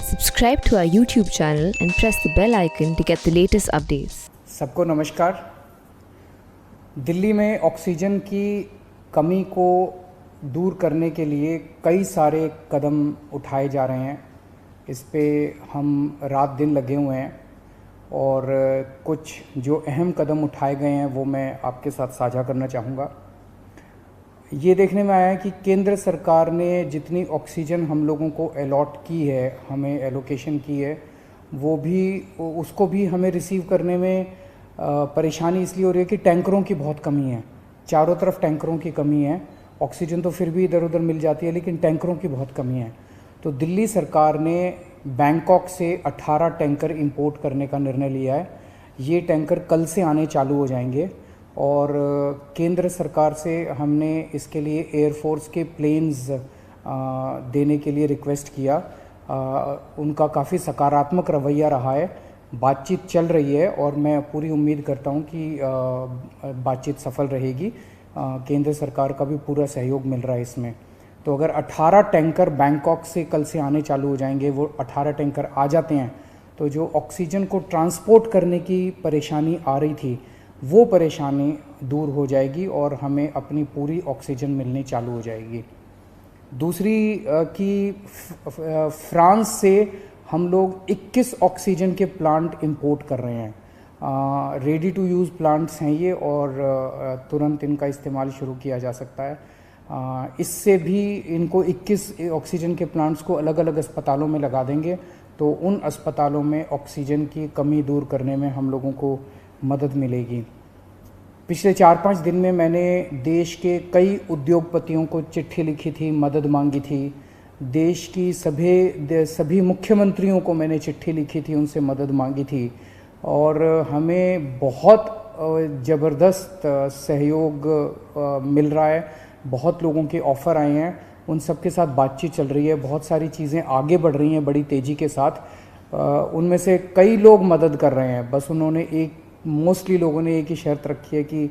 Subscribe to our YouTube channel and press the bell icon to get the latest updates. सबको नमस्कार। दिल्ली में oxygen की कमी को दूर करने के लिए कई सारे कदम उठाए जा रहे हैं। इस पे हम रात दिन लगे हुए हैं और कुछ जो अहम कदम उठाए गए हैं वो मैं आपके साथ साझा करना चाहूँगा। ये देखने में आया है कि केंद्र सरकार ने जितनी ऑक्सीजन हम लोगों को अलॉट की है, हमें एलोकेशन की है, वो भी उसको भी हमें रिसीव करने में परेशानी इसलिए हो रही है कि टैंकरों की बहुत कमी है। चारों तरफ टैंकरों की कमी है। ऑक्सीजन तो फिर भी इधर उधर मिल जाती है, लेकिन टैंकरों की बहुत कमी है। तो दिल्ली सरकार ने बैंकॉक से 18 टैंकर इंपोर्ट करने का निर्णय लिया है। ये टैंकर कल से आने चालू हो जाएंगे और केंद्र सरकार से हमने इसके लिए एयरफोर्स के प्लेन्स देने के लिए रिक्वेस्ट किया। उनका काफ़ी सकारात्मक रवैया रहा है। बातचीत चल रही है और मैं पूरी उम्मीद करता हूं कि बातचीत सफल रहेगी। केंद्र सरकार का भी पूरा सहयोग मिल रहा है इसमें। तो अगर 18 टैंकर बैंकॉक से कल से आने चालू हो जाएंगे, वो 18 टैंकर आ जाते हैं तो जो ऑक्सीजन को ट्रांसपोर्ट करने की परेशानी आ रही थी वो परेशानी दूर हो जाएगी और हमें अपनी पूरी ऑक्सीजन मिलनी चालू हो जाएगी। दूसरी कि फ्रांस से हम लोग 21 ऑक्सीजन के प्लांट इंपोर्ट कर रहे हैं। रेडी टू यूज़ प्लांट्स हैं ये और तुरंत इनका इस्तेमाल शुरू किया जा सकता है। इससे भी इनको 21 ऑक्सीजन के प्लांट्स को अलग अलग अस्पतालों में लगा देंगे तो उन अस्पतालों में ऑक्सीजन की कमी दूर करने में हम लोगों को मदद मिलेगी। पिछले 4-5 दिन में मैंने देश के कई उद्योगपतियों को चिट्ठी लिखी थी, मदद मांगी थी। देश की सभी मुख्यमंत्रियों को मैंने चिट्ठी लिखी थी, उनसे मदद मांगी थी और हमें बहुत ज़बरदस्त सहयोग मिल रहा है। बहुत लोगों के ऑफ़र आए हैं, उन सब के साथ बातचीत चल रही है। बहुत सारी चीज़ें आगे बढ़ रही हैं बड़ी तेज़ी के साथ। उनमें से कई लोग मदद कर रहे हैं। बस उन्होंने मोस्टली लोगों ने एक ही शर्त रखी है कि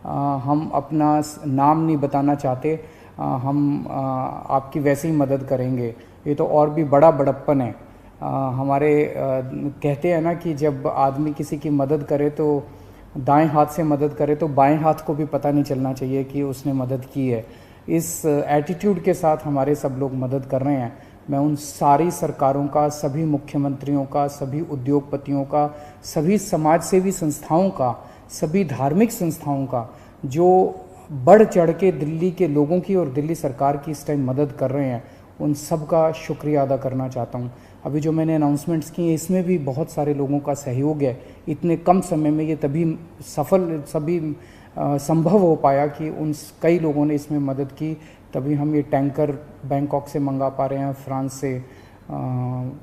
हम अपना नाम नहीं बताना चाहते, हम आपकी वैसे ही मदद करेंगे। ये तो और भी बड़ा बड़प्पन है। हमारे कहते हैं ना कि जब आदमी किसी की मदद करे तो दाएं हाथ से मदद करे तो बाएं हाथ को भी पता नहीं चलना चाहिए कि उसने मदद की है। इस एटीट्यूड के साथ हमारे सब लोग मदद कर रहे हैं। मैं उन सारी सरकारों का, सभी मुख्यमंत्रियों का, सभी उद्योगपतियों का, सभी समाजसेवी संस्थाओं का, सभी धार्मिक संस्थाओं का जो बढ़ चढ़ के दिल्ली के लोगों की और दिल्ली सरकार की इस टाइम मदद कर रहे हैं, उन सब का शुक्रिया अदा करना चाहता हूं। अभी जो मैंने अनाउंसमेंट्स की हैं इसमें भी बहुत सारे लोगों का सहयोग है। इतने कम समय में ये तभी संभव हो पाया कि उन कई लोगों ने इसमें मदद की, तभी हम ये टैंकर बैंकॉक से मंगा पा रहे हैं, फ्रांस से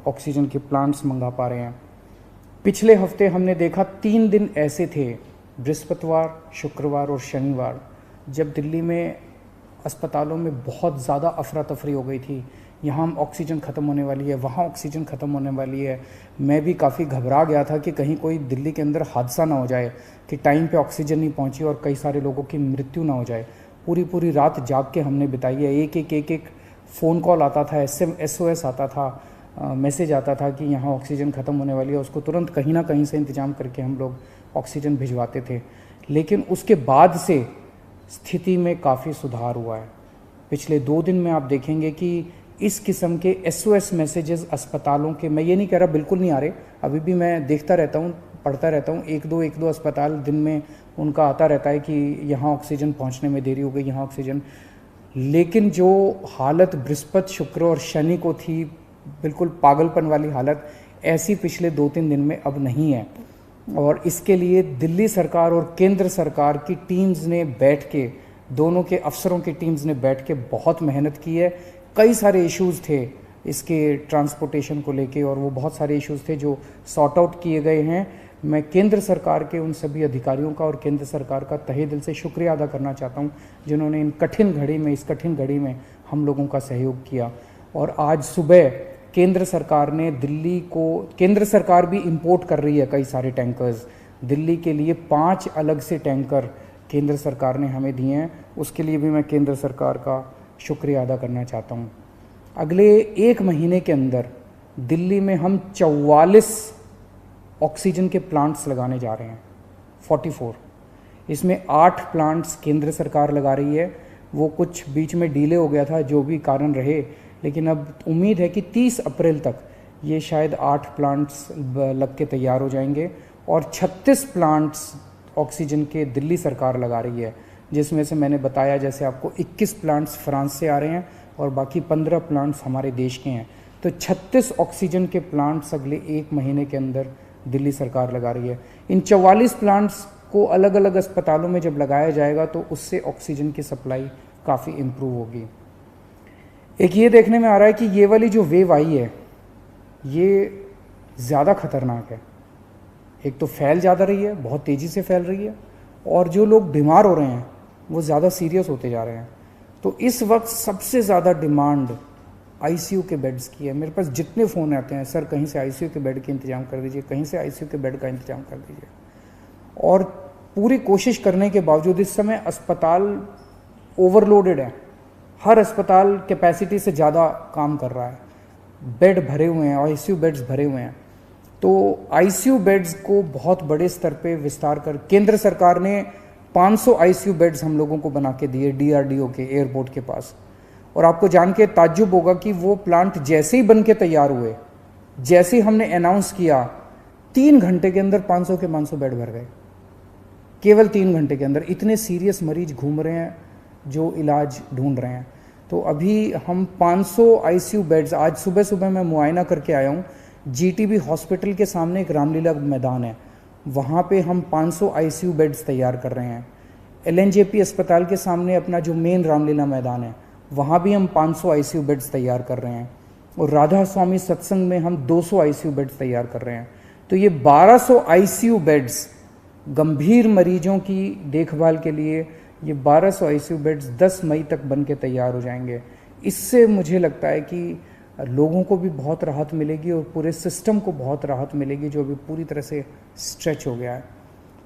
ऑक्सीजन के प्लांट्स मंगा पा रहे हैं। पिछले हफ्ते हमने देखा 3 दिन ऐसे थे, बृहस्पतिवार, शुक्रवार और शनिवार, जब दिल्ली में अस्पतालों में बहुत ज़्यादा अफरा तफरी हो गई थी। यहाँ ऑक्सीजन ख़त्म होने वाली है, वहाँ ऑक्सीजन ख़त्म होने वाली है। मैं भी काफ़ी घबरा गया था कि कहीं कोई दिल्ली के अंदर हादसा ना हो जाए कि टाइम पे ऑक्सीजन नहीं पहुँची और कई सारे लोगों की मृत्यु ना हो जाए। पूरी रात जाग के हमने बिताई है। एक फ़ोन कॉल आता था, SOS आता था, मैसेज आता था कि यहाँ ऑक्सीजन ख़त्म होने वाली है। उसको तुरंत कहीं ना कहीं से इंतज़ाम करके हम लोग ऑक्सीजन भिजवाते थे। लेकिन उसके बाद से स्थिति में काफ़ी सुधार हुआ है। पिछले 2 दिन में आप देखेंगे कि इस किस्म के SOS मैसेजेस अस्पतालों के, मैं ये नहीं कह रहा बिल्कुल नहीं आ रहे, अभी भी मैं देखता रहता हूँ, पढ़ता रहता हूँ। एक दो अस्पताल दिन में उनका आता रहता है कि यहाँ ऑक्सीजन पहुँचने में देरी हो गई, यहाँ ऑक्सीजन। लेकिन जो हालत बृहस्पति, शुक्र और शनि को थी, बिल्कुल पागलपन वाली हालत, ऐसी पिछले 2-3 दिन में अब नहीं है। और इसके लिए दिल्ली सरकार और केंद्र सरकार की टीम्स ने बैठ के, दोनों के अफसरों की टीम्स ने बैठ के बहुत मेहनत की है। कई सारे इश्यूज़ थे इसके ट्रांसपोर्टेशन को लेके और वो बहुत सारे इश्यूज़ थे जो सॉर्ट आउट किए गए हैं। मैं केंद्र सरकार के उन सभी अधिकारियों का और केंद्र सरकार का तहे दिल से शुक्रिया अदा करना चाहता हूं जिन्होंने इस कठिन घड़ी में हम लोगों का सहयोग किया। और आज सुबह केंद्र सरकार ने केंद्र सरकार भी इंपोर्ट कर रही है कई सारे टैंकर्स। दिल्ली के लिए 5 अलग से टैंकर केंद्र सरकार ने हमें दिए हैं। उसके लिए भी मैं केंद्र सरकार का शुक्रिया अदा करना चाहता हूँ। अगले 1 महीने के अंदर दिल्ली में हम 44 ऑक्सीजन के प्लांट्स लगाने जा रहे हैं, 44। इसमें 8 प्लांट्स केंद्र सरकार लगा रही है, वो कुछ बीच में डिले हो गया था, जो भी कारण रहे, लेकिन अब उम्मीद है कि 30 अप्रैल तक ये शायद 8 प्लांट्स लग के तैयार हो जाएंगे और 36 प्लांट्स ऑक्सीजन के दिल्ली सरकार लगा रही है, जिसमें से मैंने बताया जैसे आपको 21 प्लांट्स फ्रांस से आ रहे हैं और बाकी 15 प्लांट्स हमारे देश के हैं। तो 36 ऑक्सीजन के प्लांट्स अगले 1 महीने के अंदर दिल्ली सरकार लगा रही है। इन 44 प्लांट्स को अलग अलग अस्पतालों में जब लगाया जाएगा तो उससे ऑक्सीजन की सप्लाई काफ़ी इम्प्रूव होगी। एक ये देखने में आ रहा है कि ये वाली जो वेव आई है ये ज़्यादा खतरनाक है। एक तो फैल ज़्यादा रही है, बहुत तेज़ी से फैल रही है, और जो लोग बीमार हो रहे हैं वो ज़्यादा सीरियस होते जा रहे हैं। तो इस वक्त सबसे ज़्यादा डिमांड आईसीयू के बेड्स की है। मेरे पास जितने फ़ोन आते हैं, सर कहीं से आईसीयू के बेड के इंतजाम कर दीजिए, कहीं से आईसीयू के बेड का इंतजाम कर दीजिए। और पूरी कोशिश करने के बावजूद इस समय अस्पताल ओवरलोडेड है, हर अस्पताल कैपेसिटी से ज़्यादा काम कर रहा है, बेड भरे हुए हैं, आईसीयू बेड्स भरे हुए हैं। तो आईसीयू बेड्स को बहुत बड़े स्तर पे विस्तार कर केंद्र सरकार ने 500 आईसीयू बेड्स हम लोगों को बना के दिए डीआरडीओ के एयरपोर्ट के पास। और आपको जान के ताज्जुब होगा कि वो प्लांट जैसे ही बन के तैयार हुए, जैसे ही हमने अनाउंस किया, 3 घंटे के अंदर 500 के 500 बेड भर गए, केवल 3 घंटे के अंदर। इतने सीरियस मरीज घूम रहे हैं जो इलाज ढूंढ रहे हैं। तो अभी हम 500 आईसीयू बेड्स, आज सुबह सुबह मैं मुआयना करके आया हूँ, जीटीबी हॉस्पिटल के सामने एक रामलीला मैदान है, वहाँ पे हम 500 आईसीयू बेड्स तैयार कर रहे हैं। एलएनजेपी अस्पताल के सामने अपना जो मेन रामलीला मैदान है, वहाँ भी हम 500 आईसीयू बेड्स तैयार कर रहे हैं। और राधा स्वामी सत्संग में हम 200 आईसीयू बेड्स तैयार कर रहे हैं। तो ये 1200 आईसीयू बेड्स गंभीर मरीजों की देखभाल के लिए, ये 1200 आईसीयू बेड्स 10 मई तक बन के तैयार हो जाएंगे। इससे मुझे लगता है कि लोगों को भी बहुत राहत मिलेगी और पूरे सिस्टम को बहुत राहत मिलेगी, जो अभी पूरी तरह से स्ट्रेच हो गया है।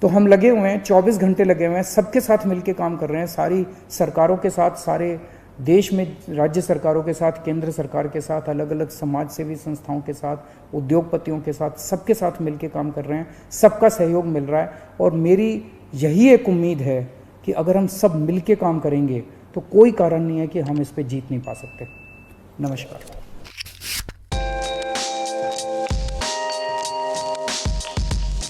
तो हम लगे हुए हैं, 24 घंटे लगे हुए हैं, सबके साथ मिलके काम कर रहे हैं, सारी सरकारों के साथ, सारे देश में राज्य सरकारों के साथ, केंद्र सरकार के साथ, अलग अलग समाज सेवी संस्थाओं के साथ, उद्योगपतियों के साथ, सबके साथ मिलके काम कर रहे हैं। सबका सहयोग मिल रहा है और मेरी यही एक उम्मीद है कि अगर हम सब मिलके काम करेंगे तो कोई कारण नहीं है कि हम इस पे जीत नहीं पा सकते। नमस्कार।